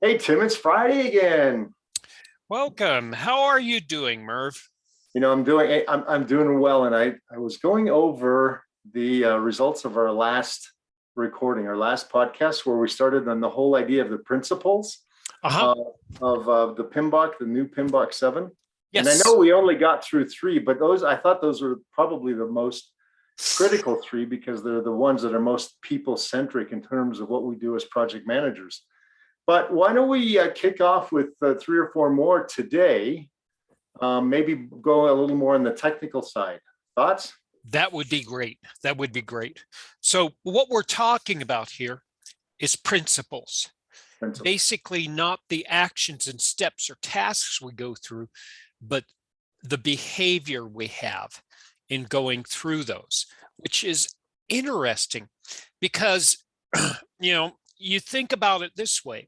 Hey Tim, it's Friday again. Welcome. How are you doing, Merv? I'm doing well, and I was going over the results of our last recording, our last podcast, where we started on the whole idea of the principles Uh-huh. uh, of the PMBOK, the new PMBOK 7. And I know Yes. we only got through three, but I thought those were probably the most critical three because they're the ones that are most people centric in terms of what we do as project managers. But why don't we kick off with three or four more today? Maybe go a little more on the technical side. Thoughts? That would be great. That would be great. So what we're talking about here is principles. Principles. Basically, not the actions and steps or tasks we go through, but the behavior we have in going through those, which is interesting because, you think about it this way.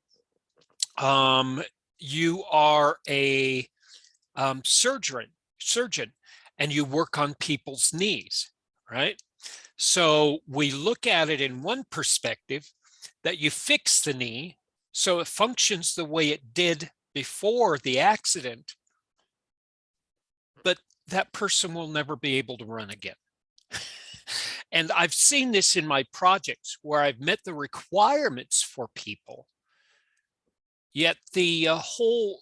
You are a surgeon, and you work on people's knees, right? So we look at it in one perspective that you fix the knee so it functions the way it did before the accident, but that person will never be able to run again. And I've seen this in my projects where I've met the requirements for people, yet the whole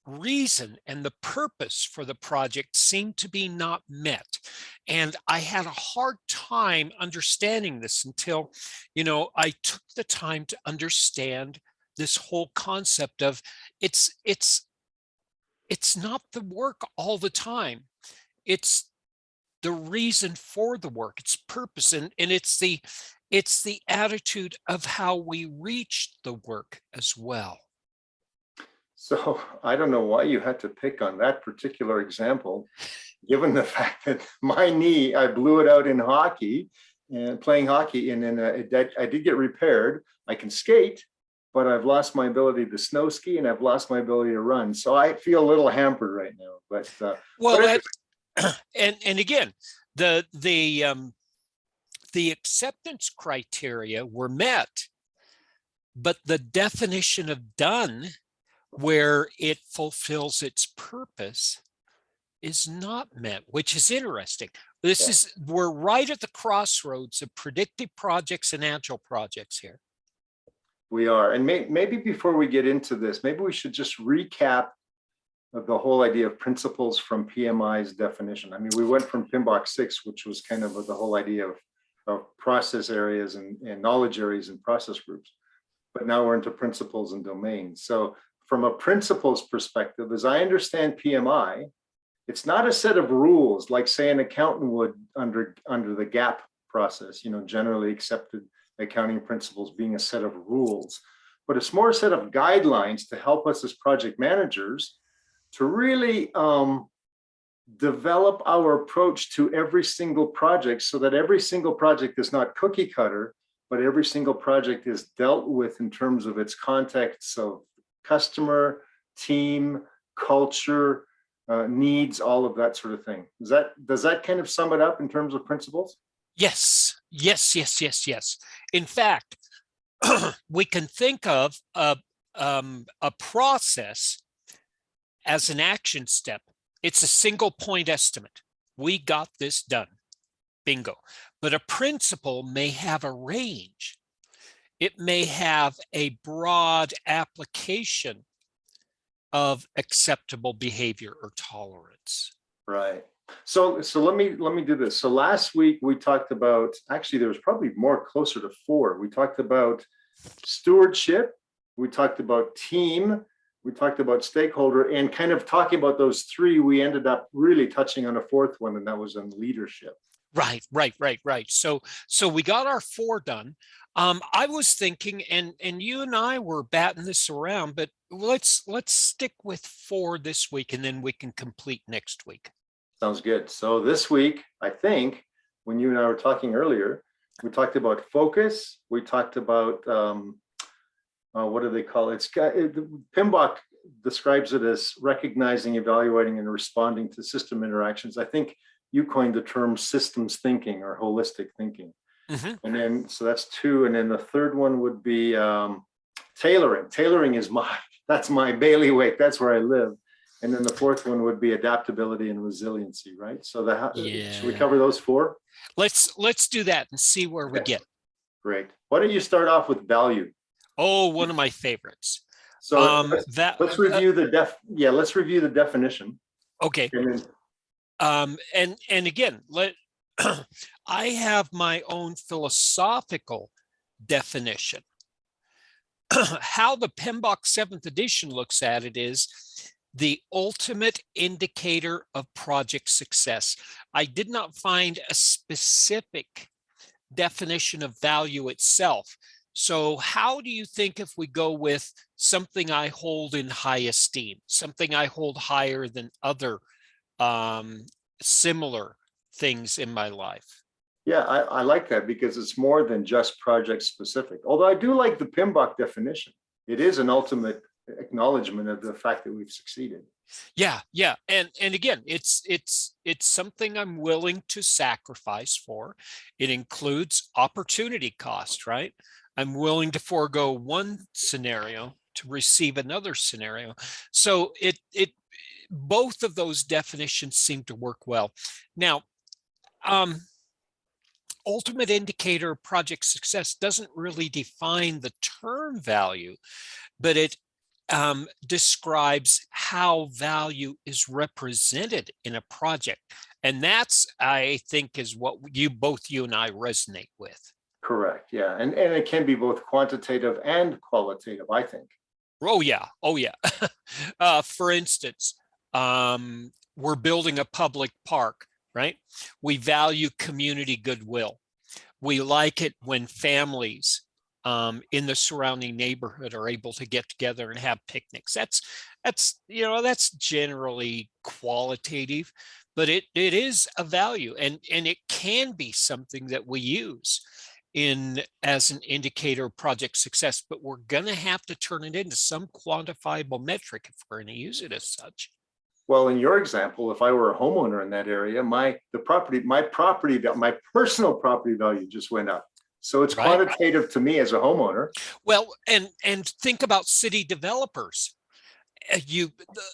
reason and the purpose for the project seemed to be not met. And I had a hard time understanding this until, I took the time to understand this whole concept of it's not the work all the time. It's the reason for the work, its purpose, and it's the attitude of how we reach the work as well. So I don't know why you had to pick on that particular example, given the fact that my knee, I blew it out in hockey and playing hockey, and then I did get repaired. I can skate, but I've lost my ability to snow ski and I've lost my ability to run. So I feel a little hampered right now. But Well, anyway, and again, the acceptance criteria were met, but the definition of done, where it fulfills its purpose, is not met, which is interesting. yeah. We're right at the crossroads of predictive projects and agile projects here. We are. And maybe before we get into this, maybe we should just recap of the whole idea of principles from PMI's definition. I mean, we went from PMBOK 6, which was kind of the whole idea of process areas and knowledge areas and process groups. But now we're into principles and domains. So from a principles perspective, as I understand PMI, it's not a set of rules like, say, an accountant would under the GAAP process, generally accepted accounting principles being a set of rules, but it's more a set of guidelines to help us as project managers to really develop our approach to every single project so that every single project is not cookie cutter, but every single project is dealt with in terms of its context of customer, team, culture, needs, all of that sort of thing. Does that kind of sum it up in terms of principles? Yes, yes, yes, yes, yes. In fact, we can think of a process as an action step. It's a single point estimate. We got this done. Bingo. But a principle may have a range. It may have a broad application of acceptable behavior or tolerance. Right. So let me do this. So last week we talked about, actually there was probably more, closer to four. We talked about stewardship, we talked about team, we talked about stakeholder, and kind of talking about those three, we ended up really touching on a fourth one, and that was on leadership. Right. So we got our four done. I was thinking, and you and I were batting this around, but let's stick with four this week, and then we can complete next week. Sounds good. So this week, I think, when you and I were talking earlier, we talked about focus. We talked about what do they call it? PMBOK describes it as recognizing, evaluating, and responding to system interactions. I think you coined the term systems thinking or holistic thinking. Mm-hmm. And then, so that's two. And then the third one would be Tailoring. Tailoring is that's my bailiwick. That's where I live. And then the fourth one would be adaptability and resiliency, right? So should we Yeah. cover those four? Let's do that and see where we Okay, get. great. Why don't you start off with value? Oh, one of my favorites. So That let's review let's review the definition. okay. And then, And again, I have my own philosophical definition. How the PMBOK 7th edition looks at it is the ultimate indicator of project success. I did not find a specific definition of value itself. So how do you think if we go with something I hold in high esteem, something I hold higher than other similar things in my life? yeah, I like that because it's more than just project specific. Although I do like the PMBOK definition. It is an ultimate acknowledgement of the fact that we've succeeded. Yeah, and again, it's something I'm willing to sacrifice for. It includes opportunity cost, right? I'm willing to forego one scenario to receive another scenario. So it both of those definitions seem to work well. Now, ultimate indicator of project success doesn't really define the term value, but it describes how value is represented in a project. And that's, I think, is what both you and I resonate with. Correct. Yeah. And it can be both quantitative and qualitative, I think. Oh, yeah. Oh, yeah. For instance, we're building a public park, right? We value community goodwill. We like it when families in the surrounding neighborhood are able to get together and have picnics. That's generally qualitative, but it is a value, and it can be something that we use as an indicator of project success, but we're going to have to turn it into some quantifiable metric if we're going to use it as such. Well, in your example, if I were a homeowner in that area, my personal property value just went up. So it's Right. quantitative to me as a homeowner. Well, and think about city developers.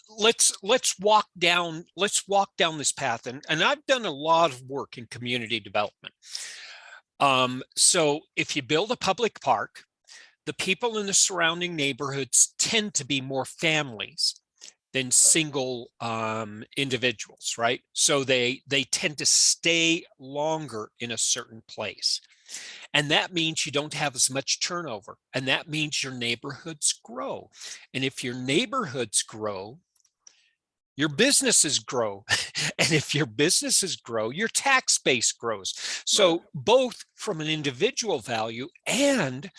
Let's walk down this path, and I've done a lot of work in community development. So if you build a public park, the people in the surrounding neighborhoods tend to be more families than single individuals, right? So they tend to stay longer in a certain place. And that means you don't have as much turnover. And that means your neighborhoods grow. And if your neighborhoods grow, your businesses grow. And if your businesses grow, your tax base grows. So both from an individual value and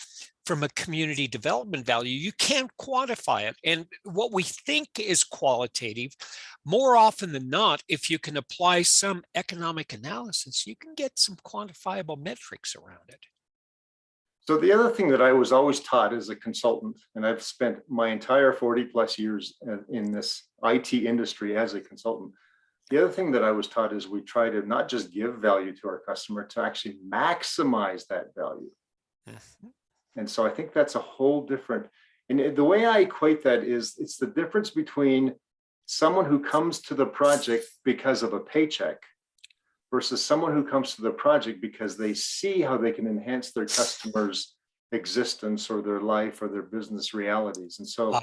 from a community development value, you can't quantify it. And what we think is qualitative, more often than not, if you can apply some economic analysis, you can get some quantifiable metrics around it. So the other thing that I was always taught as a consultant, and I've spent my entire 40 plus years in this IT industry as a consultant, the other thing that I was taught is we try to not just give value to our customer, to actually maximize that value. Mm-hmm. And so I think that's a whole different, and the way I equate that is it's the difference between someone who comes to the project because of a paycheck versus someone who comes to the project because they see how they can enhance their customers' existence or their life or their business realities. And so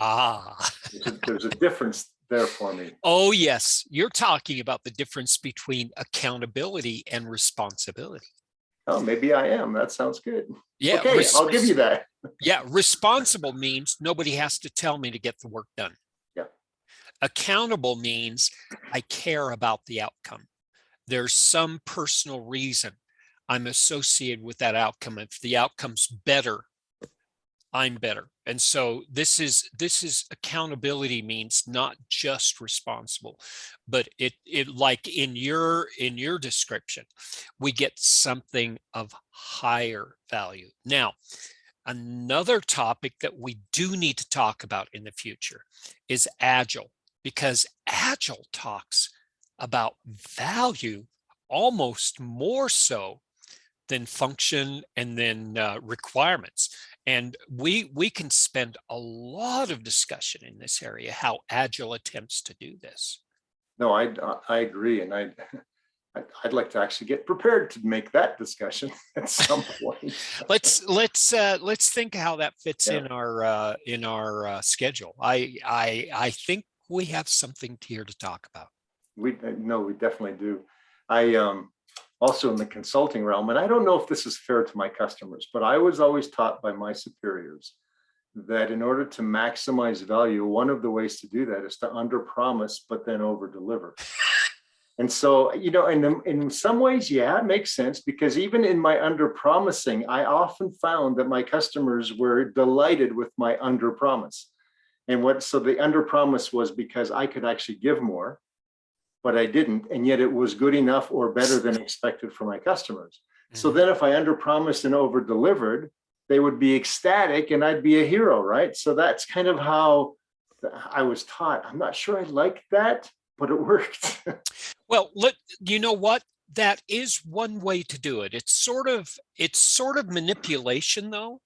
there's a difference there for me. Oh, yes. You're talking about the difference between accountability and responsibility. Oh, maybe I am. That sounds good. Yeah. Okay, I'll give you that. Yeah. Responsible means nobody has to tell me to get the work done. Yeah. Accountable means I care about the outcome. There's some personal reason I'm associated with that outcome. If the outcome's better, I'm better. And so this is accountability means not just responsible, but it like in your description, we get something of higher value. Now, another topic that we do need to talk about in the future is Agile, because Agile talks about value almost more so than function and then requirements. And we can spend a lot of discussion in this area, how Agile attempts to do this. No, I agree. And I'd like to actually get prepared to make that discussion at some point. Let's think how that fits Yeah. in our schedule. I think we have something here to talk about. We definitely do. I also in the consulting realm, and I don't know if this is fair to my customers, but I was always taught by my superiors that in order to maximize value, one of the ways to do that is to under promise, but then over deliver. And so, in some ways, yeah, it makes sense, because even in my under promising, I often found that my customers were delighted with my under promise. So the under promise was because I could actually give more, but I didn't. And yet it was good enough or better than expected for my customers. So then if I under promised and over delivered, they would be ecstatic and I'd be a hero, right? So that's kind of how I was taught. I'm not sure I like that, but it worked. Well, you know what? That is one way to do it. It's sort of manipulation, though.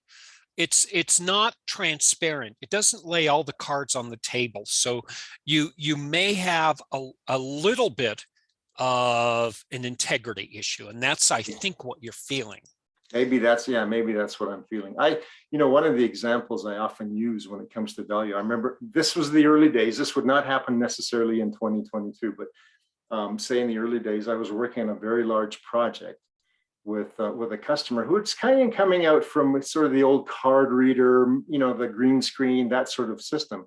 It's not transparent. It doesn't lay all the cards on the table. So you may have a little bit of an integrity issue, and that's, I think, what you're feeling. Maybe that's what I'm feeling. One of the examples I often use when it comes to value, I remember this was the early days. This would not happen necessarily in 2022, but say in the early days, I was working on a very large project with a customer who was kind of coming out from sort of the old card reader, the green screen, that sort of system.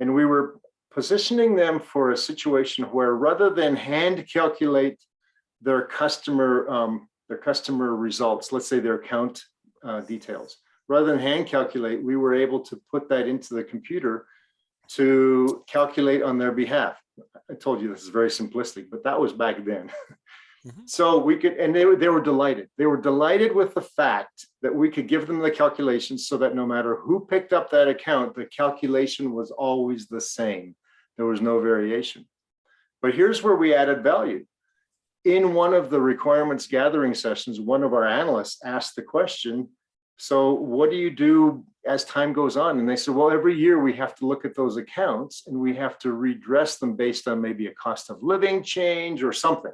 And we were positioning them for a situation where rather than hand calculate their customer results, let's say their account details, rather than hand calculate, we were able to put that into the computer to calculate on their behalf. I told you this is very simplistic, but that was back then. So we could, and they were delighted. They were delighted with the fact that we could give them the calculations so that no matter who picked up that account, the calculation was always the same. There was no variation. But here's where we added value. In one of the requirements gathering sessions, one of our analysts asked the question, so what do you do as time goes on? And they said, well, every year we have to look at those accounts and we have to redress them based on maybe a cost of living change or something.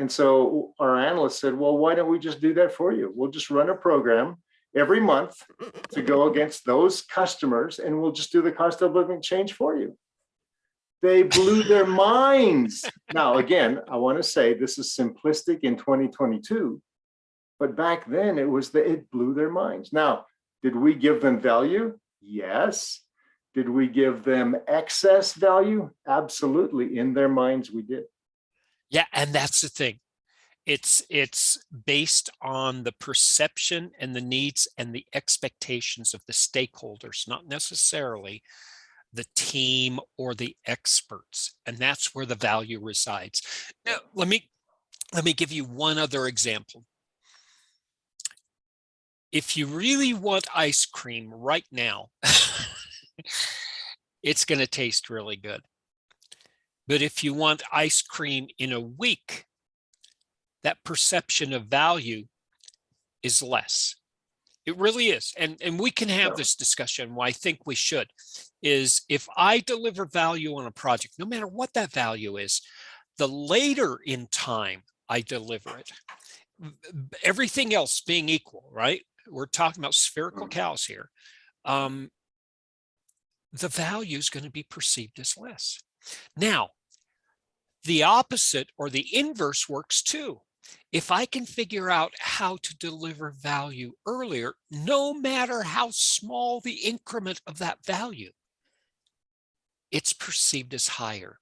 And so our analyst said, well, why don't we just do that for you? We'll just run a program every month to go against those customers, and we'll just do the cost of living change for you. They blew their minds. Now, again, I want to say this is simplistic in 2022, but back then it blew their minds. Now, did we give them value? Yes. Did we give them excess value? Absolutely. In their minds, we did. Yeah, and that's the thing. It's based on the perception and the needs and the expectations of the stakeholders, not necessarily the team or the experts. And that's where the value resides. Now, let me give you one other example. If you really want ice cream right now, it's going to taste really good. But if you want ice cream in a week, that perception of value is less. It really is. And we can have this discussion. Why I think we should is if I deliver value on a project, no matter what that value is, the later in time I deliver it, everything else being equal, right? We're talking about spherical cows here. The value is going to be perceived as less. Now, the opposite or the inverse works too. If I can figure out how to deliver value earlier, no matter how small the increment of that value, it's perceived as higher.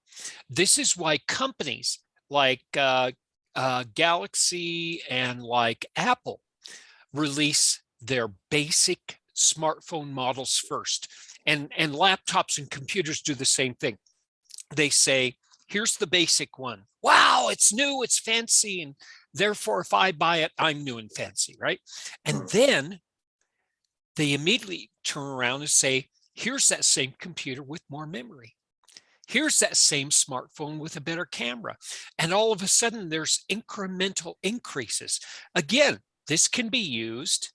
This is why companies like Galaxy and like Apple release their basic smartphone models first. And laptops and computers do the same thing. They say, here's the basic one. Wow, it's new, it's fancy, and therefore if I buy it, I'm new and fancy, right? And then they immediately turn around and say, here's that same computer with more memory. Here's that same smartphone with a better camera. And all of a sudden there's incremental increases. Again, this can be used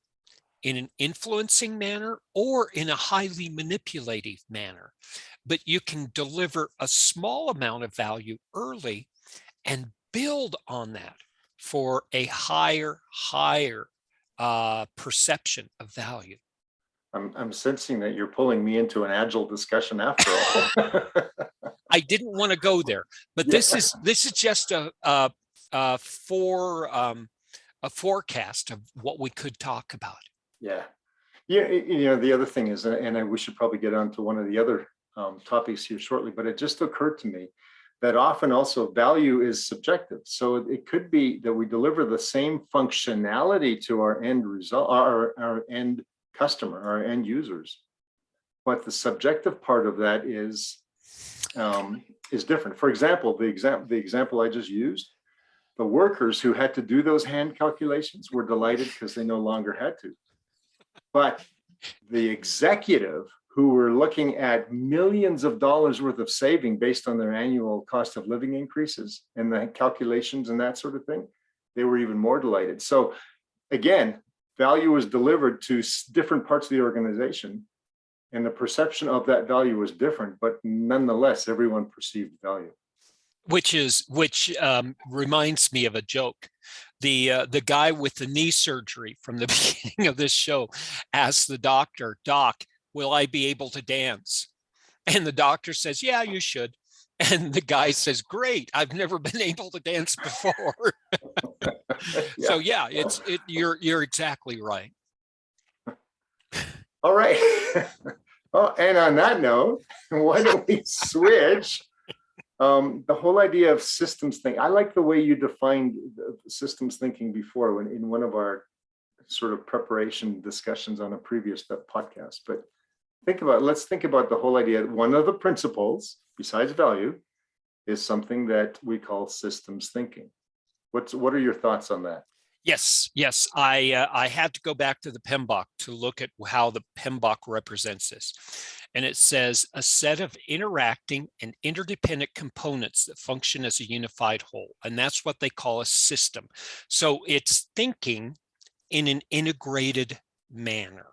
in an influencing manner or in a highly manipulative manner. But you can deliver a small amount of value early and build on that for a higher perception of value. I'm sensing that you're pulling me into an agile discussion after all. I didn't want to go there, but Yeah. this is just a forecast of what we could talk about. Yeah. Yeah. The other thing is, and we should probably get on to one of the other topics here shortly, but it just occurred to me that often also value is subjective. So it could be that we deliver the same functionality to our end result, our end customer, our end users, but the subjective part of that is different. For example, the example I just used, the workers who had to do those hand calculations were delighted because they no longer had to. But the executive who were looking at millions of dollars worth of saving based on their annual cost of living increases and the calculations and that sort of thing, they were even more delighted. So again, value was delivered to different parts of the organization, and the perception of that value was different, but nonetheless, everyone perceived value. Which reminds me of a joke. The guy with the knee surgery from the beginning of this show asked the doctor, "Doc, will I be able to dance?" And the doctor says, "Yeah, you should." And the guy says, "Great, I've never been able to dance before." Yeah. So yeah, you're exactly right. All right. Oh, and on that note, why don't we switch? The whole idea of systems thinking. I like the way you defined systems thinking before in one of our sort of preparation discussions on a previous podcast. But let's think about the whole idea. One of the principles, besides value, is something that we call systems thinking. What are your thoughts on that? Yes. I had to go back to the PMBOK to look at how the PMBOK represents this. And it says a set of interacting and interdependent components that function as a unified whole. And that's what they call a system. So it's thinking in an integrated manner.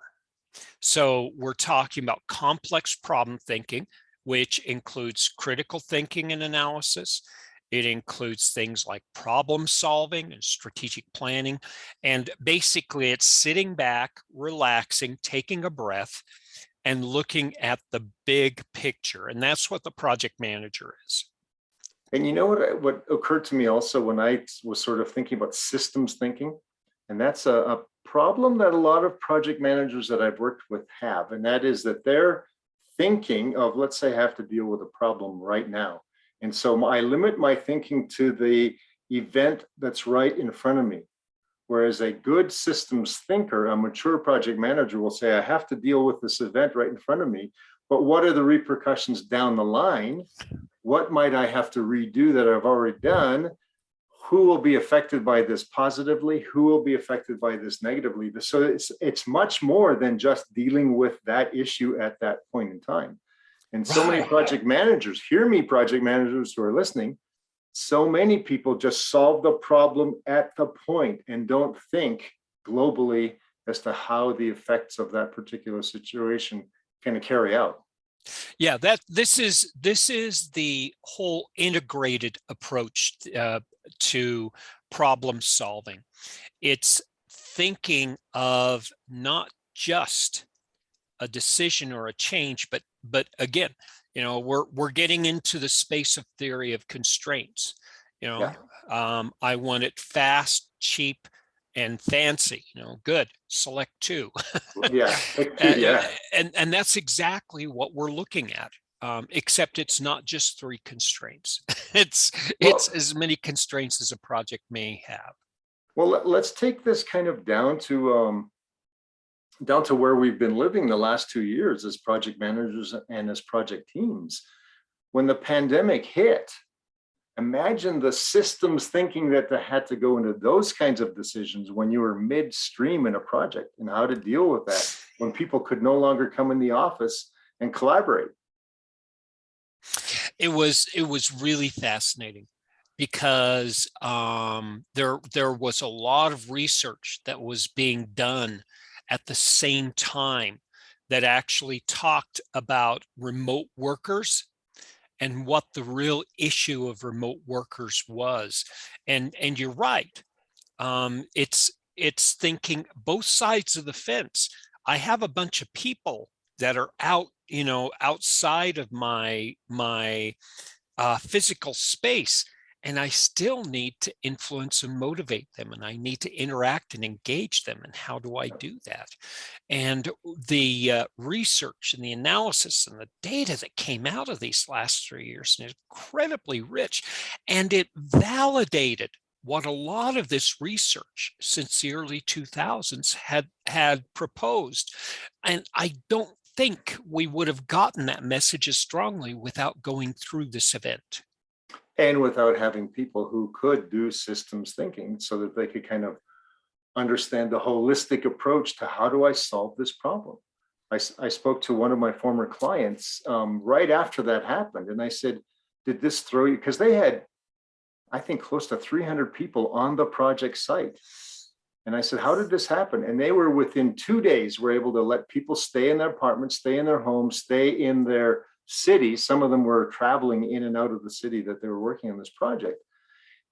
So we're talking about complex problem thinking, which includes critical thinking and analysis. It includes things like problem solving and strategic planning. And basically, it's sitting back, relaxing, taking a breath, and looking at the big picture. And that's what the project manager is. And you know what occurred to me also when I was sort of thinking about systems thinking, and that's a problem that a lot of project managers that I've worked with have, and that is that they're thinking of, let's say I have to deal with a problem right now. And so I limit my thinking to the event that's right in front of me. Whereas a good systems thinker, a mature project manager will say, I have to deal with this event right in front of me, but what are the repercussions down the line? What might I have to redo that I've already done? Who will be affected by this positively? Who will be affected by this negatively? So it's much more than just dealing with that issue at that point in time. And so many project managers, hear me, project managers who are listening, so many people just solve the problem at the point and don't think globally as to how the effects of that particular situation can carry out. Yeah, this is the whole integrated approach to problem solving. It's thinking of not just a decision or a change, but again, we're getting into the space of theory of constraints. I want it fast, cheap, and fancy. Good. Select two. Yeah. And that's exactly what we're looking at. Except it's not just three constraints. It's as many constraints as a project may have. Well, let's take this kind of down to where we've been living the last 2 years as project managers and as project teams. When the pandemic hit, imagine the systems thinking that had to go into those kinds of decisions when you were midstream in a project, and how to deal with that when people could no longer come in the office and collaborate. It was really fascinating because there was a lot of research that was being done at the same time that actually talked about remote workers and what the real issue of remote workers was. And you're right. It's thinking both sides of the fence. I have a bunch of people that are out, outside of my physical space, and I still need to influence and motivate them, and I need to interact and engage them. And how do I do that? And the research and the analysis and the data that came out of these last 3 years is incredibly rich, and it validated what a lot of this research since the early 2000s had proposed. And I don't think we would have gotten that message as strongly without going through this event. And without having people who could do systems thinking so that they could kind of understand the holistic approach to how do I solve this problem. I spoke to one of my former clients right after that happened. And I said, did this throw you? Because they had, I think, close to 300 people on the project site. And I said, how did this happen? And they were within 2 days, were able to let people stay in their apartments, stay in their homes, stay in their cities. Some of them were traveling in and out of the city that they were working on this project.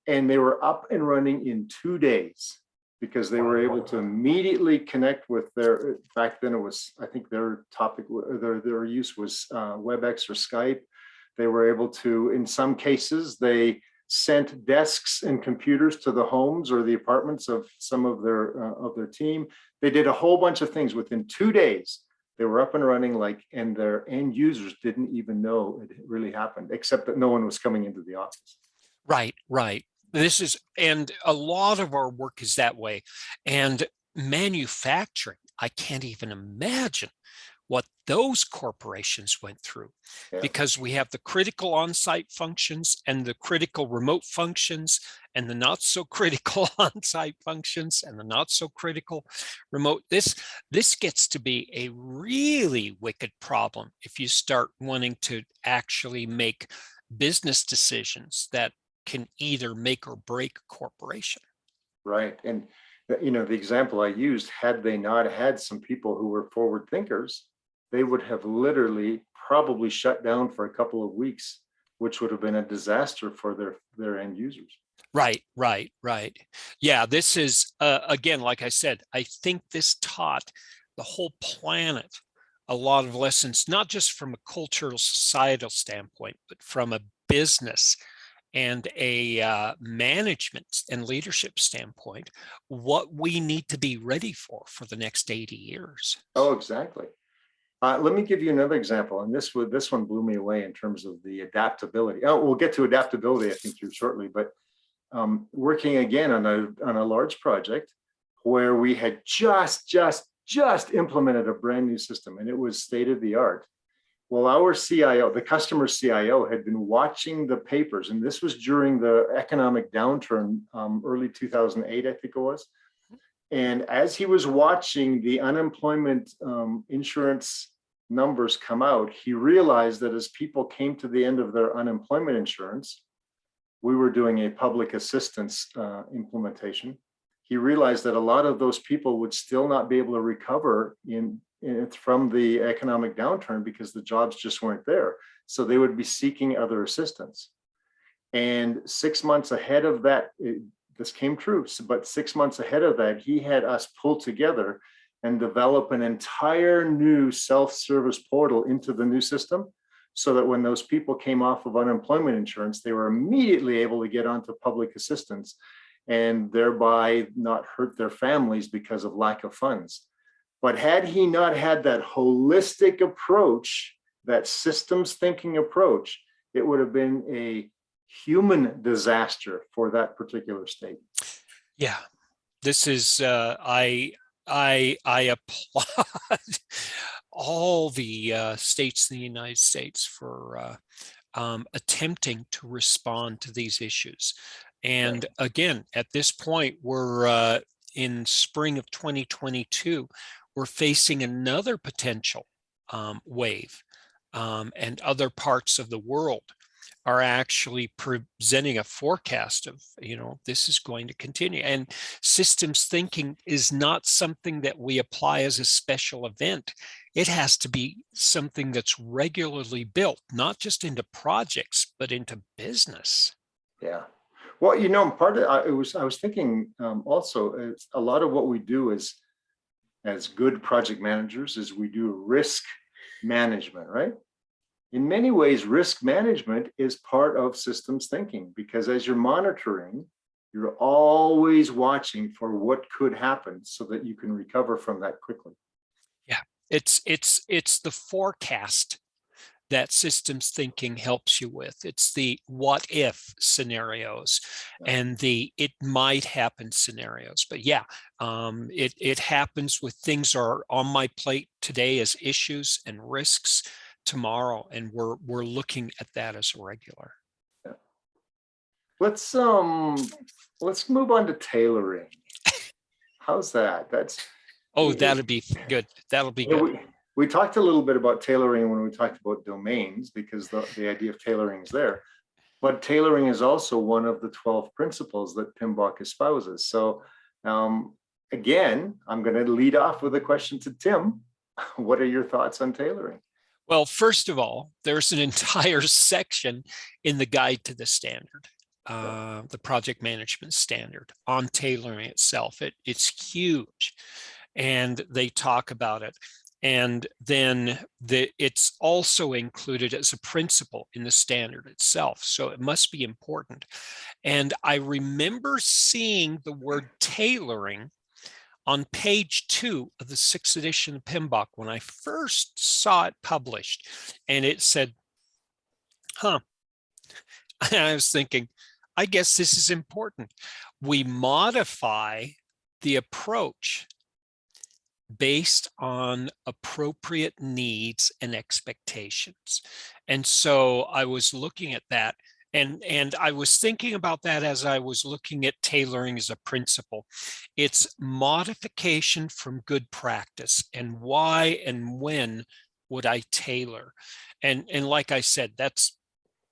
And they were up and running in 2 days because they were able to immediately connect with their, back then it was, I think their topic, their use was WebEx or Skype. They were able to, in some cases, they sent desks and computers to the homes or the apartments of some of their team. They did a whole bunch of things within 2 days. They were up and running, and their end users didn't even know it really happened, except that no one was coming into the office. Right. And a lot of our work is that way. And manufacturing, I can't even imagine what those corporations went through, because we have the critical on-site functions and the critical remote functions and the not so critical on-site functions and the not so critical remote. This gets to be a really wicked problem if you start wanting to actually make business decisions that can either make or break a corporation. Right. And the example I used, had they not had some people who were forward thinkers, they would have literally probably shut down for a couple of weeks, which would have been a disaster for their end users. Right. Yeah, this is, again, like I said, I think this taught the whole planet a lot of lessons, not just from a cultural, societal standpoint, but from a business and a management and leadership standpoint, what we need to be ready for the next 80 years. Oh, exactly. Let me give you another example, and this one blew me away in terms of the adaptability. Oh, we'll get to adaptability, I think, here shortly. But working again on a large project where we had just implemented a brand new system, and it was state of the art. Well, our CIO, the customer CIO, had been watching the papers, and this was during the economic downturn, early 2008, I think it was. And as he was watching the unemployment insurance numbers come out, he realized that as people came to the end of their unemployment insurance, we were doing a public assistance implementation. He realized that a lot of those people would still not be able to recover from the economic downturn because the jobs just weren't there. So they would be seeking other assistance. And 6 months ahead of that, this came true, but 6 months ahead of that, he had us pull together and develop an entire new self-service portal into the new system, so that when those people came off of unemployment insurance, they were immediately able to get onto public assistance and thereby not hurt their families because of lack of funds. But had he not had that holistic approach, that systems thinking approach, it would have been a human disaster for that particular state. Yeah, this is I applaud all the states in the United States for attempting to respond to these issues. And again, at this point, we're in spring of 2022, we're facing another potential wave, and other parts of the world are actually presenting a forecast of, this is going to continue. And systems thinking is not something that we apply as a special event. It has to be something that's regularly built, not just into projects, but into business. Yeah. Well, part of I was thinking also, a lot of what we do is, as good project managers, is we do risk management, right? In many ways, risk management is part of systems thinking, because as you're monitoring, you're always watching for what could happen so that you can recover from that quickly. Yeah, it's the forecast that systems thinking helps you with. It's the what if scenarios and the it might happen scenarios. But yeah, it happens with things are on my plate today as issues and risks tomorrow, and we're looking at that as a regular. Yeah. Let's move on to tailoring. How's that? That'll be good. That'll be good. We talked a little bit about tailoring when we talked about domains, because the idea of tailoring is there. But tailoring is also one of the 12 principles that PMBOK espouses. So again, I'm going to lead off with a question to Tim. What are your thoughts on tailoring? Well, first of all, there's an entire section in the guide to the standard, the project management standard, on tailoring itself. It's huge, and they talk about it. And then it's also included as a principle in the standard itself. So it must be important. And I remember seeing the word tailoring on page 2 of the 6th edition of PMBOK when I first saw it published. And it said, and I was thinking, I guess this is important. We modify the approach based on appropriate needs and expectations. And so I was looking at that, and I was thinking about that as I was looking at tailoring as a principle. It's modification from good practice, and why and when would I tailor? And like I said, that's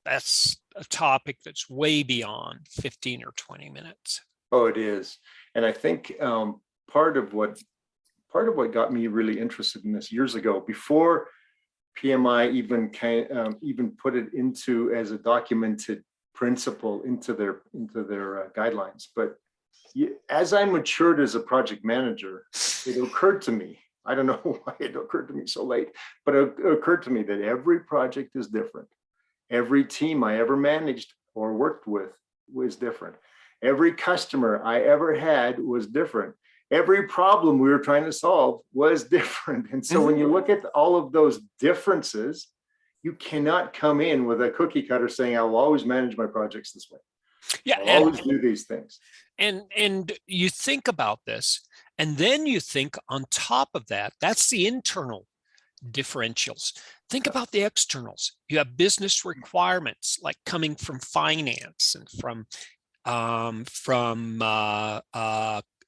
a topic that's way beyond 15 or 20 minutes. Oh, it is. And I think part of what got me really interested in this years ago, before PMI even put it into as a documented principle into their guidelines. But as I matured as a project manager, it occurred to me, I don't know why it occurred to me so late, but it occurred to me that every project is different. Every team I ever managed or worked with was different. Every customer I ever had was different. Every problem we were trying to solve was different. And so when you look at all of those differences, you cannot come in with a cookie cutter saying, I'll always manage my projects this way. Yeah, I'll always do these things. And you think about this, and then you think on top of that, that's the internal differentials. Think about the externals. You have business requirements like coming from finance and from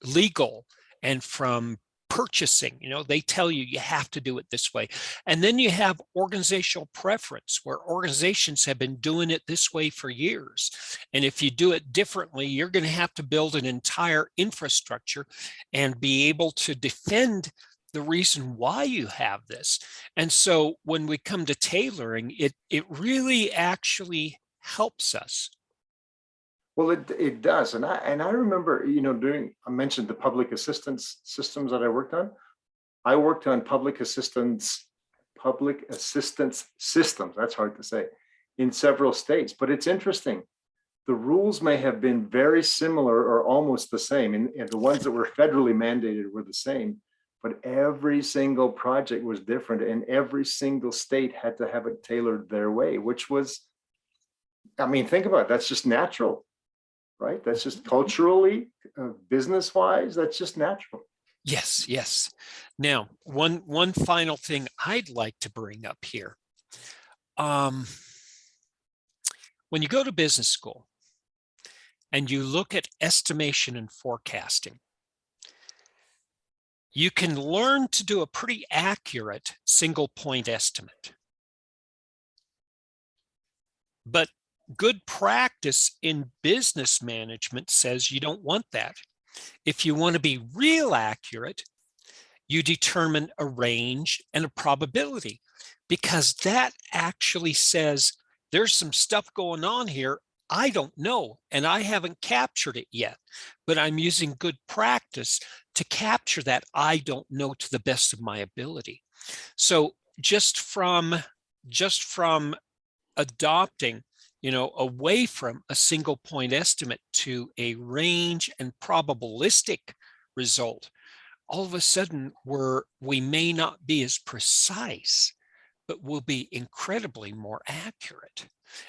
legal and from purchasing. They tell you you have to do it this way. And then you have organizational preference, where organizations have been doing it this way for years. And if you do it differently, you're going to have to build an entire infrastructure and be able to defend the reason why you have this. And so when we come to tailoring, it really actually helps us. Well, it does. And I remember, I mentioned the public assistance systems that I worked on. I worked on public assistance systems, that's hard to say, in several states. But it's interesting. The rules may have been very similar or almost the same. And the ones that were federally mandated were the same. But every single project was different, and every single state had to have it tailored their way, which was, think about it, that's just natural. Right? That's just culturally, business-wise, that's just natural. Yes, yes. Now, one final thing I'd like to bring up here. When you go to business school and you look at estimation and forecasting, you can learn to do a pretty accurate single point estimate. But good practice in business management says you don't want that. If you want to be real accurate, you determine a range and a probability, because that actually says there's some stuff going on here I don't know, and I haven't captured it yet, but I'm using good practice to capture that I don't know to the best of my ability. So just from adopting, away from a single point estimate to a range and probabilistic result, all of a sudden we may not be as precise, but will be incredibly more accurate.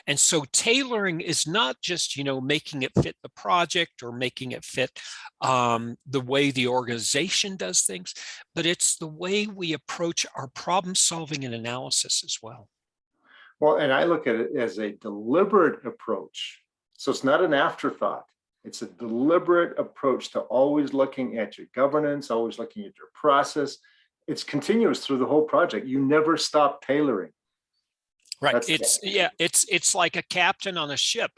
And so tailoring is not just, making it fit the project or making it fit the way the organization does things, but it's the way we approach our problem solving and analysis as well. Well, and I look at it as a deliberate approach. So it's not an afterthought. It's a deliberate approach to always looking at your governance, always looking at your process. It's continuous through the whole project. You never stop tailoring. Right. It's like a captain on a ship.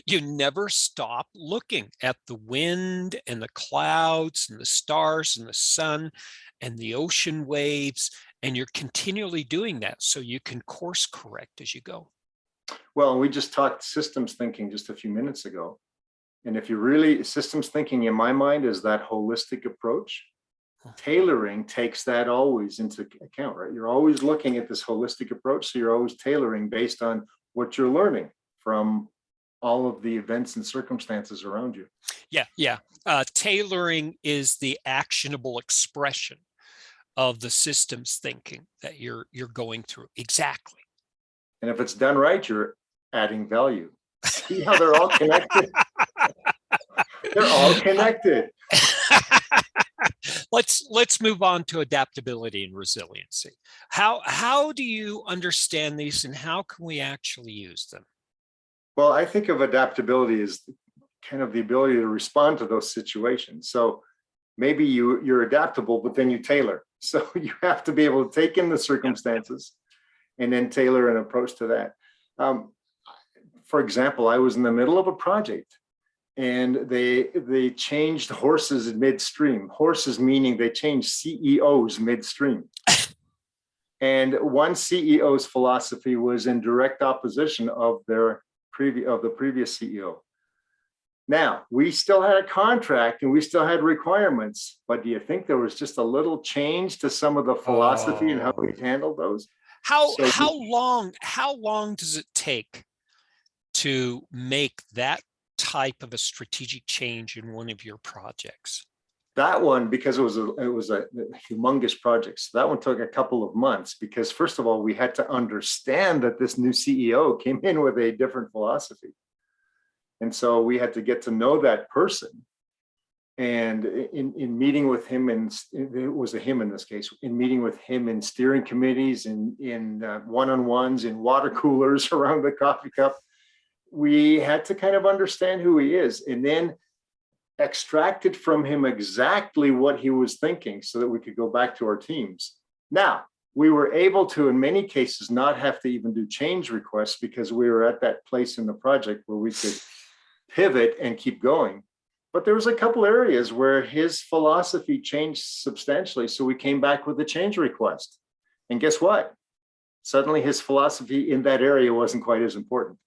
You never stop looking at the wind and the clouds and the stars and the sun and the ocean waves, and you're continually doing that so you can course correct as you go. Well, we just talked systems thinking just a few minutes ago. And if you really, systems thinking in my mind is that holistic approach. Tailoring takes that always into account, right? You're always looking at this holistic approach. So you're always tailoring based on what you're learning from all of the events and circumstances around you. Yeah. Tailoring is the actionable expression of the systems thinking that you're going through. Exactly. And if it's done right, you're adding value. See how they're all connected? They're all connected. Let's move on to adaptability and resiliency. How do you understand these, and how can we actually use them? Well, I think of adaptability as kind of the ability to respond to those situations. So maybe you're adaptable, but then you tailor. So you have to be able to take in the circumstances and then tailor an approach to that. For example, I was in the middle of a project, and they changed horses in midstream. Horses meaning they changed CEOs midstream. And one CEO's philosophy was in direct opposition of the previous CEO. Now, we still had a contract and we still had requirements, but do you think there was just a little change to some of the philosophy and how we handled those? How long does it take to make that type of a strategic change in one of your projects? That one, because it was a humongous project, so that one took a couple of months, because first of all, we had to understand that this new CEO came in with a different philosophy. And so we had to get to know that person. And in meeting with him, and it was a him in this case, in meeting with him in steering committees, in one-on-ones, in water coolers around the coffee cup, we had to kind of understand who he is, and then extracted from him exactly what he was thinking so that we could go back to our teams. Now, we were able to, in many cases, not have to even do change requests, because we were at that place in the project where we could pivot and keep going. But there was a couple areas where his philosophy changed substantially. So we came back with a change request. And guess what? Suddenly his philosophy in that area wasn't quite as important.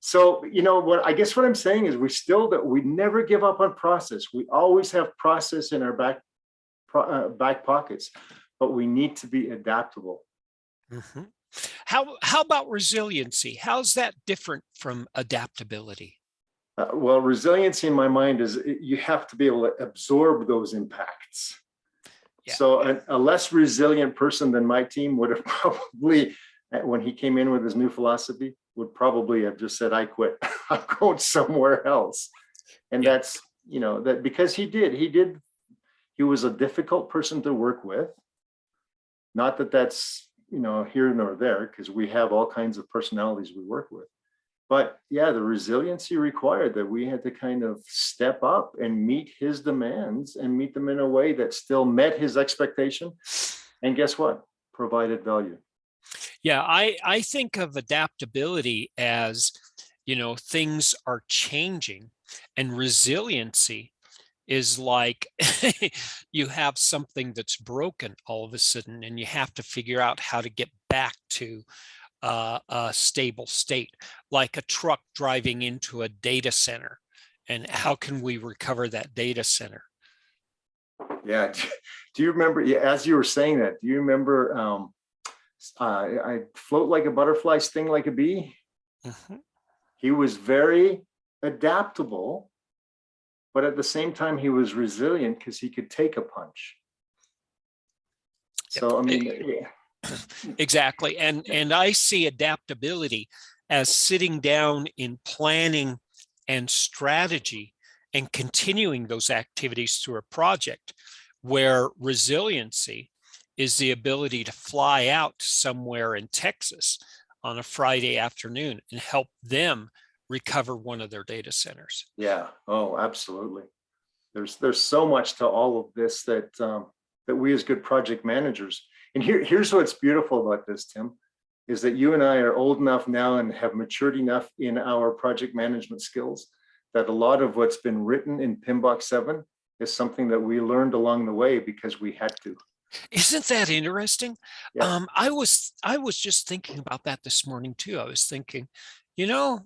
So, what I guess what I'm saying is we never give up on process. We always have process in our back pockets, but we need to be adaptable. Mm-hmm. How about resiliency? How's that different from adaptability? Well, resiliency in my mind is you have to be able to absorb those impacts. Yeah. So a less resilient person than my team would have probably, when he came in with his new philosophy, would probably have just said, I quit. I'm going somewhere else. And that's, that because he was a difficult person to work with. Not that that's, here nor there, because we have all kinds of personalities we work with. But yeah, the resiliency required that we had to kind of step up and meet his demands and meet them in a way that still met his expectation. And guess what? Provided value. Yeah, I think of adaptability as, things are changing, and resiliency is like you have something that's broken all of a sudden, and you have to figure out how to get back to a stable state, like a truck driving into a data center. And how can we recover that data center? Yeah. Do you remember, yeah, as you were saying that, do you remember I float like a butterfly, sting like a bee? Mhm. He was very adaptable, but at the same time, he was resilient because he could take a punch. Yep. So, I mean, yeah. Exactly. And I see adaptability as sitting down in planning and strategy and continuing those activities through a project, where resiliency is the ability to fly out somewhere in Texas on a Friday afternoon and help them recover one of their data centers. Yeah. Oh, absolutely. There's so much to all of this that that we as good project managers. And here's what's beautiful about this, Tim, is that you and I are old enough now and have matured enough in our project management skills that a lot of what's been written in PMBOK 7 is something that we learned along the way because we had to. Isn't that interesting? Yeah. I was just thinking about that this morning too. I was thinking, you know,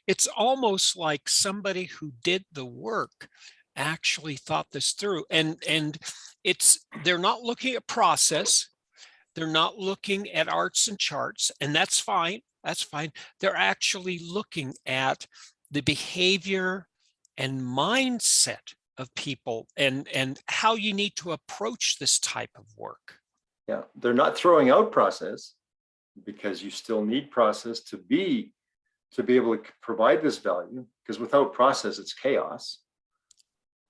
it's almost like somebody who did the work actually thought this through. And they're not looking at process, they're not looking at arts and charts, and that's fine. That's fine. They're actually looking at the behavior and mindset of people, and how you need to approach this type of work. Yeah. They're not throwing out process because you still need process to be able to provide this value, because without process, it's chaos.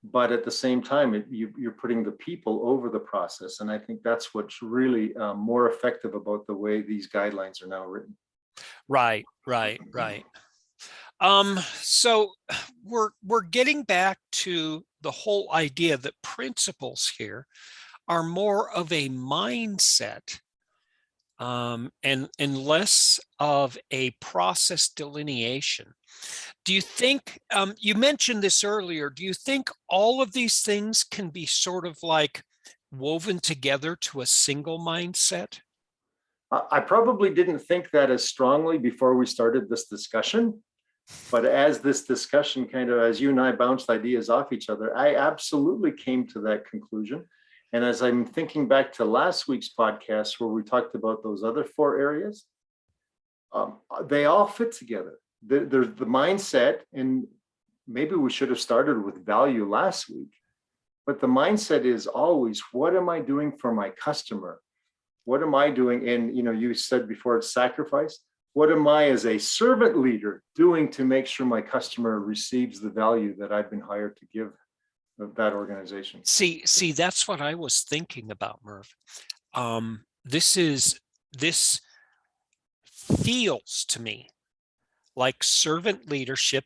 But at the same time, you're putting the people over the process. And I think that's what's really more effective about the way these guidelines are now written. Right, right, right. So we're getting back to the whole idea that principles here are more of a mindset, and less of a process delineation. Do you think, you mentioned this earlier, do you think all of these things can be sort of like woven together to a single mindset? I probably didn't think that as strongly before we started this discussion. But as this discussion kind of, as you and I bounced ideas off each other, I absolutely came to that conclusion. And as I'm thinking back to last week's podcast where we talked about those other four areas, they all fit together. There's the mindset, and maybe we should have started with value last week, but the mindset is always, what am I doing for my customer? What am I doing? And you said before, it's sacrifice. What am I as a servant leader doing to make sure my customer receives the value that I've been hired to give that organization? See, that's what I was thinking about, Merv. This feels to me like servant leadership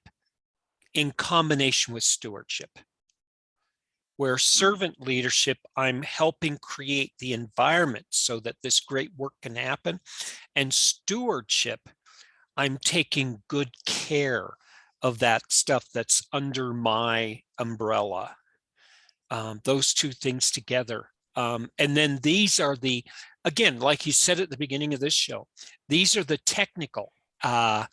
in combination with stewardship, where servant leadership, I'm helping create the environment so that this great work can happen, and stewardship, I'm taking good care of that stuff that's under my umbrella. Those two things together. And then these are again, like you said at the beginning of this show, these are the technical uh,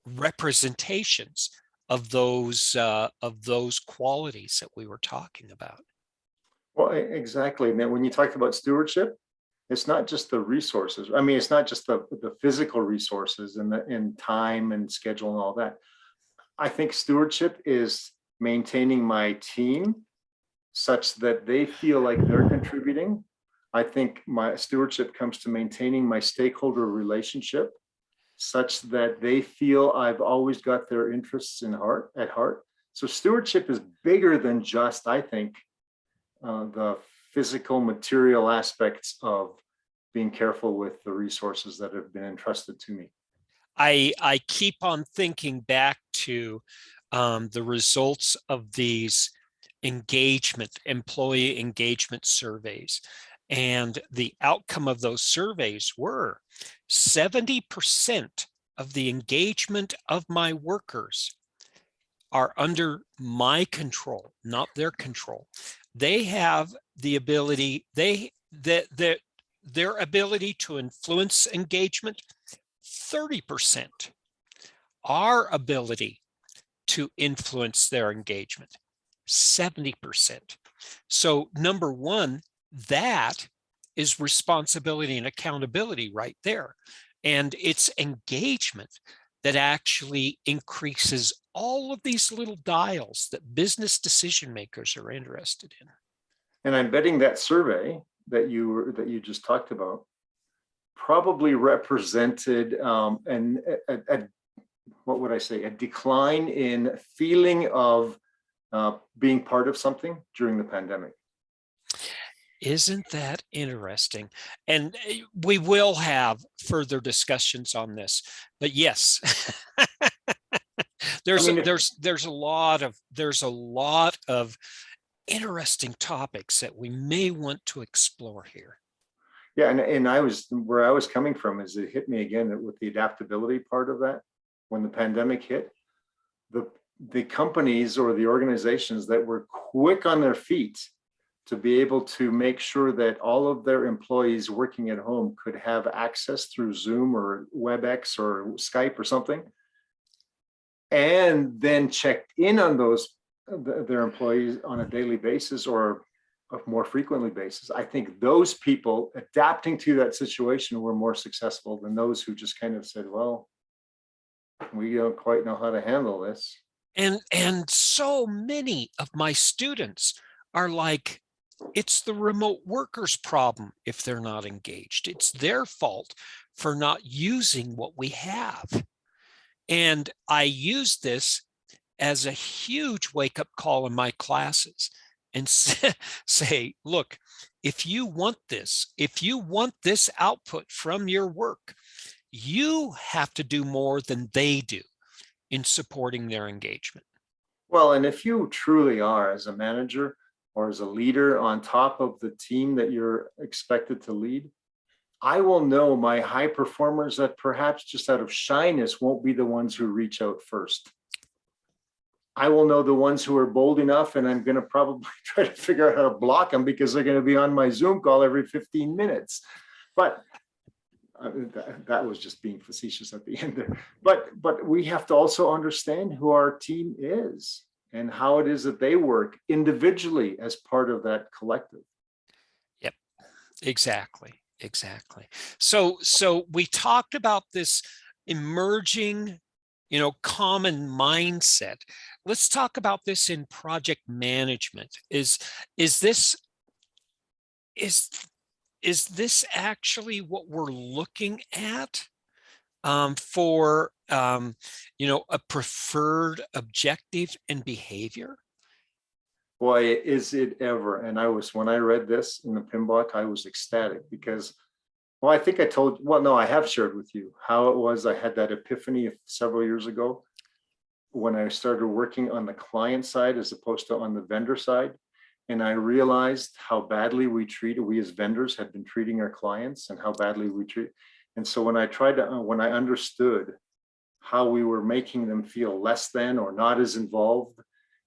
representations of those qualities that we were talking about. Well, exactly. And then when you talk about stewardship, it's not just the resources. I mean, it's not just the physical resources and in time and schedule and all that. I think stewardship is maintaining my team such that they feel like they're contributing. I think my stewardship comes to maintaining my stakeholder relationship such that they feel I've always got their interests at heart. So stewardship is bigger than just, I think, the physical material aspects of being careful with the resources that have been entrusted to me. I keep on thinking back to the results of these employee engagement surveys. And the outcome of those surveys were 70% of the engagement of my workers are under my control, not their control. They have the ability, their ability to influence engagement, 30%. Our ability to influence their engagement, 70%. So number one, that is responsibility and accountability right there. And it's engagement that actually increases all of these little dials that business decision makers are interested in. And I'm betting that survey that you just talked about probably represented what would I say, a decline in feeling of being part of something during the pandemic. Isn't that interesting? And we will have further discussions on this, but yes, there's a lot of interesting topics that we may want to explore here. Yeah, and where I was coming from is it hit me again with the adaptability part of that. When the pandemic hit, the companies or the organizations that were quick on their feet to be able to make sure that all of their employees working at home could have access through Zoom or WebEx or Skype or something, and then checked in on their employees on a daily basis or a more frequently basis. I think those people adapting to that situation were more successful than those who just kind of said, well, we don't quite know how to handle this. And so many of my students are like, it's the remote workers' problem if they're not engaged. It's their fault for not using what we have. And I use this as a huge wake-up call in my classes and say, look, if you want this output from your work, you have to do more than they do in supporting their engagement. Well, and if you truly are, as a manager or as a leader, on top of the team that you're expected to lead, I will know my high performers that perhaps just out of shyness won't be the ones who reach out first. I will know the ones who are bold enough, and I'm going to probably try to figure out how to block them because they're going to be on my Zoom call every 15 minutes. But that was just being facetious at the end there. But we have to also understand who our team is and how it is that they work individually as part of that collective. Yep, exactly. So we talked about this emerging, common mindset. Let's talk about this in project management. Is this actually what we're looking at for a preferred objective and behavior? Boy, is it ever. And when I read this in the PMBOK, I was ecstatic because, well, I think I have shared with you how it was. I had that epiphany several years ago when I started working on the client side as opposed to on the vendor side. And I realized how badly we as vendors had been treating our clients and how badly we treat. And so when I understood how we were making them feel less than or not as involved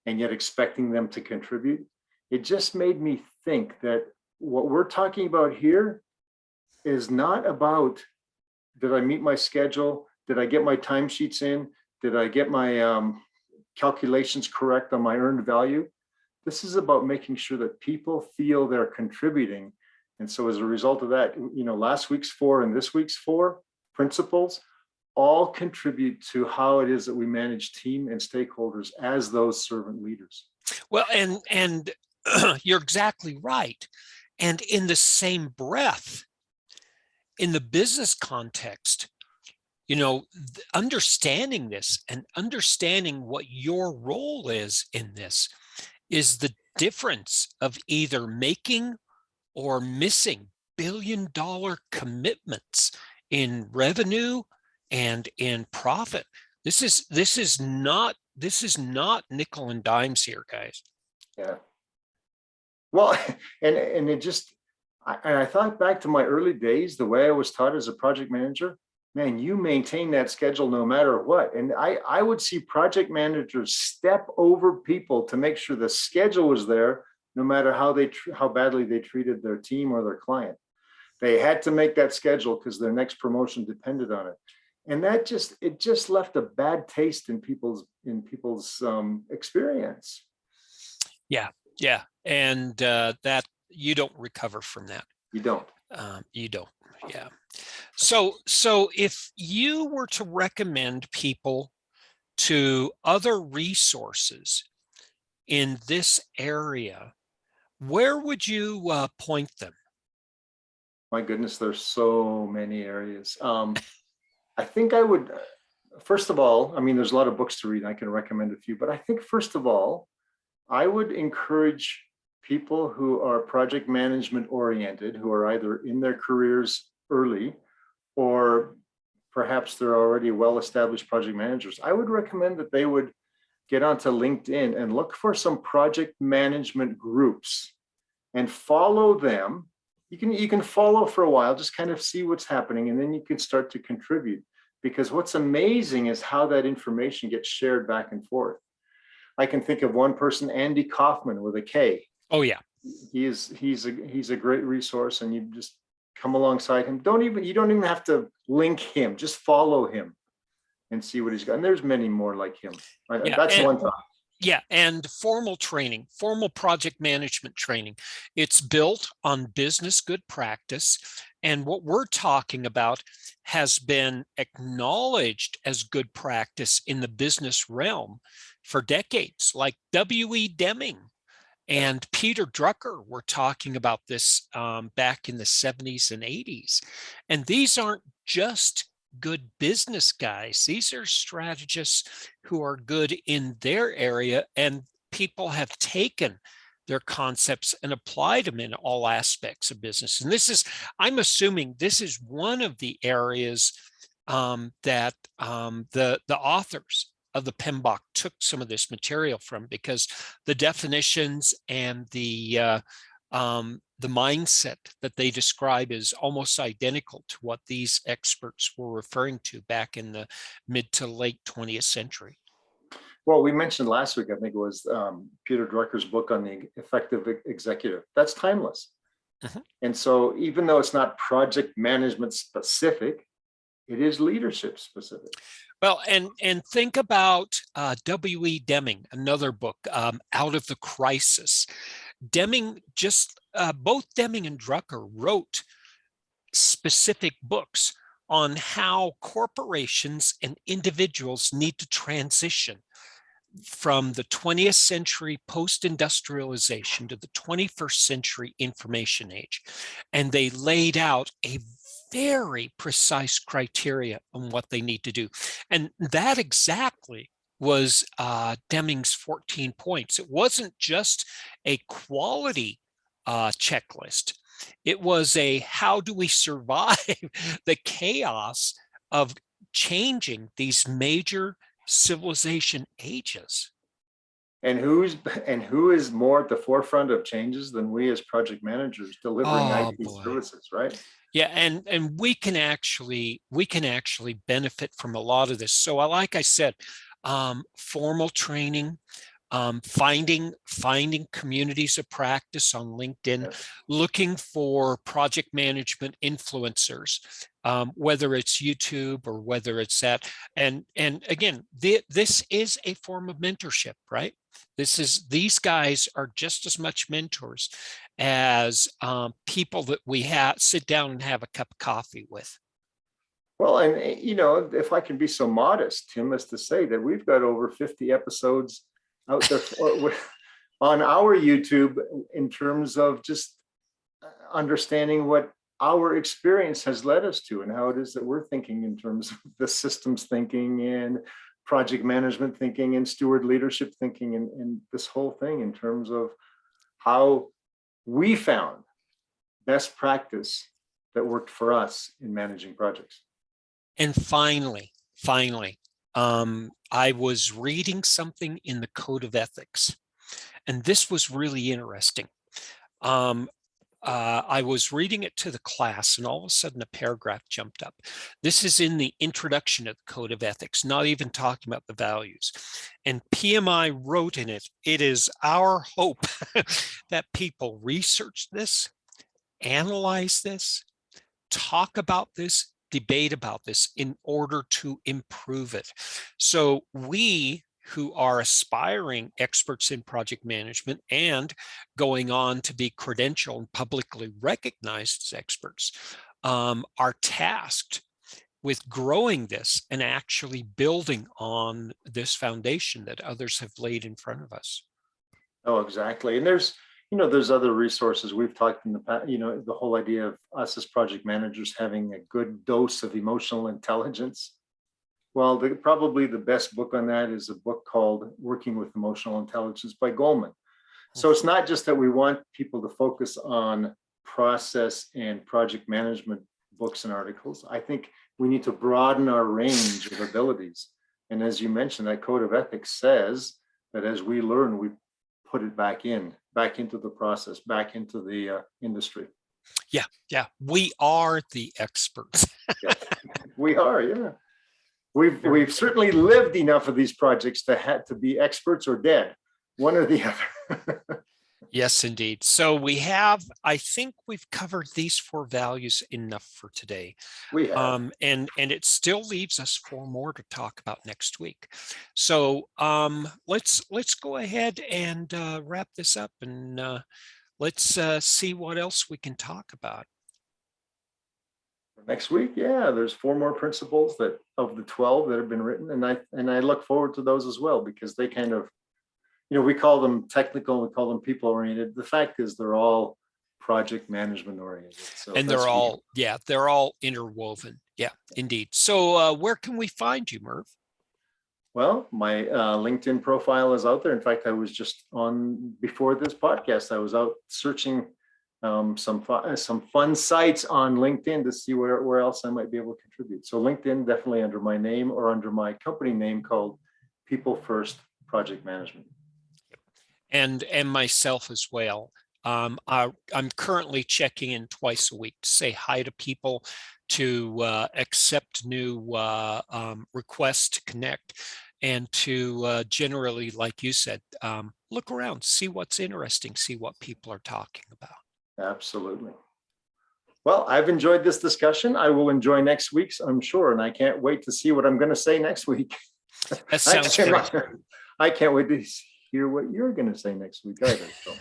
and yet expecting them to contribute, it just made me think that what we're talking about here is not about, did I meet my schedule? Did I get my timesheets in? Did I get my calculations correct on my earned value? This is about making sure that people feel they're contributing. And so as a result of that, last week's 4 and this week's 4 principles all contribute to how it is that we manage team and stakeholders as those servant leaders. Well, and you're exactly right. And in the same breath, in the business context, understanding this and understanding what your role is in this is the difference of either making or missing billion-dollar commitments in revenue and in profit. This is not nickel and dimes here, guys. Yeah. Well, and it just, And I thought back to my early days, the way I was taught as a project manager, man, you maintain that schedule no matter what. And I would see project managers step over people to make sure the schedule was there, no matter how badly they treated their team or their client. They had to make that schedule because their next promotion depended on it. And it just left a bad taste in people's experience. Yeah, yeah, and that you don't recover from that. You don't. You don't. Yeah. So if you were to recommend people to other resources in this area, where would you point them? My goodness, there's so many areas. I think I would, first of all, I mean, there's a lot of books to read. I can recommend a few, but I think first of all, I would encourage people who are project management oriented, who are either in their careers early or perhaps they're already well-established project managers. I would recommend that they would get onto LinkedIn and look for some project management groups and follow them. You can follow for a while, just kind of see what's happening, and then you can start to contribute. Because what's amazing is how that information gets shared back and forth. I can think of one person, Andy Kaufman with a K. Oh yeah, He's a great resource, and you just come alongside him. You don't even have to link him, just follow him and see what he's got. And there's many more like him. yeah, That's one thought. Yeah, and formal training, formal project management training. It's built on business good practice. And what we're talking about has been acknowledged as good practice in the business realm for decades, like W.E. Deming and Peter Drucker were talking about this back in the 70s and 80s. And these aren't just good business guys. These are strategists who are good in their area, and people have taken their concepts and applied them in all aspects of business. And I'm assuming this is one of the areas that the authors of the PMBOK took some of this material from, because the definitions and the mindset that they describe is almost identical to what these experts were referring to back in the mid to late 20th century. Well, we mentioned last week, I think it was Peter Drucker's book on the effective executive. That's timeless. Mm-hmm. And so even though it's not project management specific, it is leadership specific. Well, and think about W.E. Deming, another book, Out of the Crisis. Deming both Deming and Drucker wrote specific books on how corporations and individuals need to transition from the 20th century post-industrialization to the 21st century information age. And they laid out a very precise criteria on what they need to do. And that exactly was Deming's 14 points. It wasn't just a quality checklist. It was a how do we survive the chaos of changing these major civilization ages. And who is more at the forefront of changes than we as project managers delivering IT services, right? Yeah, and we can actually benefit from a lot of this. So like I said, formal training, finding communities of practice on LinkedIn, yes. Looking for project management influencers, whether it's YouTube or whether it's that. And again, this is a form of mentorship, right? These guys are just as much mentors as people that we sit down and have a cup of coffee with. Well, and if I can be so modest, Tim, as to say that we've got over 50 episodes out there on our YouTube in terms of just understanding what our experience has led us to and how it is that we're thinking in terms of the systems thinking and project management thinking and steward leadership thinking and this whole thing in terms of how we found best practice that worked for us in managing projects. And finally, I was reading something in the Code of Ethics, and this was really interesting. I was reading it to the class, and all of a sudden a paragraph jumped up. This is in the introduction of the Code of Ethics, not even talking about the values. And PMI wrote in it, "It is our hope that people research this, analyze this, talk about this, debate about this in order to improve it." So we who are aspiring experts in project management and going on to be credentialed and publicly recognized as experts are tasked with growing this and actually building on this foundation that others have laid in front of us. Oh, exactly. And there's other resources we've talked in the past, the whole idea of us as project managers having a good dose of emotional intelligence. Well, probably the best book on that is a book called Working with Emotional Intelligence by Goleman. So it's not just that we want people to focus on process and project management books and articles. I think we need to broaden our range of abilities. And as you mentioned, that Code of Ethics says that as we learn, we put it back into the process, back into the industry. Yeah. We are the experts. Yeah. We are, yeah. We've certainly lived enough of these projects to be experts or dead, one or the other. Yes, indeed. So I think we've covered these 4 values enough for today. We have. And it still leaves us 4 more to talk about next week. So let's go ahead and wrap this up, and let's see what else we can talk about. Next week, yeah, there's 4 more principles that of the 12 that have been written, and I look forward to those as well, because they kind of, we call them technical, we call them people oriented. The fact is they're all project management oriented. So and they're all interwoven. Yeah, indeed. So where can we find you, Merv? Well, my LinkedIn profile is out there. In fact, I was just on before this podcast. I was out searching some fun sites on LinkedIn to see where else I might be able to contribute. So LinkedIn, definitely under my name or under my company name called People First Project Management. And myself as well. I'm currently checking in twice a week to say hi to people, to accept new requests to connect, and to generally, like you said, look around, see what's interesting, see what people are talking about. Absolutely. Well, I've enjoyed this discussion. I will enjoy next week's, I'm sure, and I can't wait to see what I'm going to say next week. That sounds great. I can't wait to hear what you're going to say next week either. So.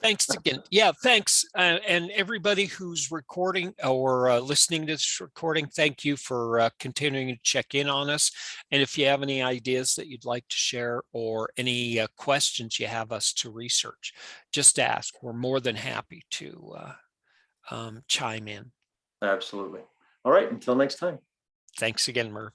Thanks again. Yeah, thanks. And everybody who's recording or listening to this recording, thank you for continuing to check in on us. And if you have any ideas that you'd like to share or any questions you have us to research, just ask. We're more than happy to chime in. Absolutely. All right. Until next time. Thanks again, Merv.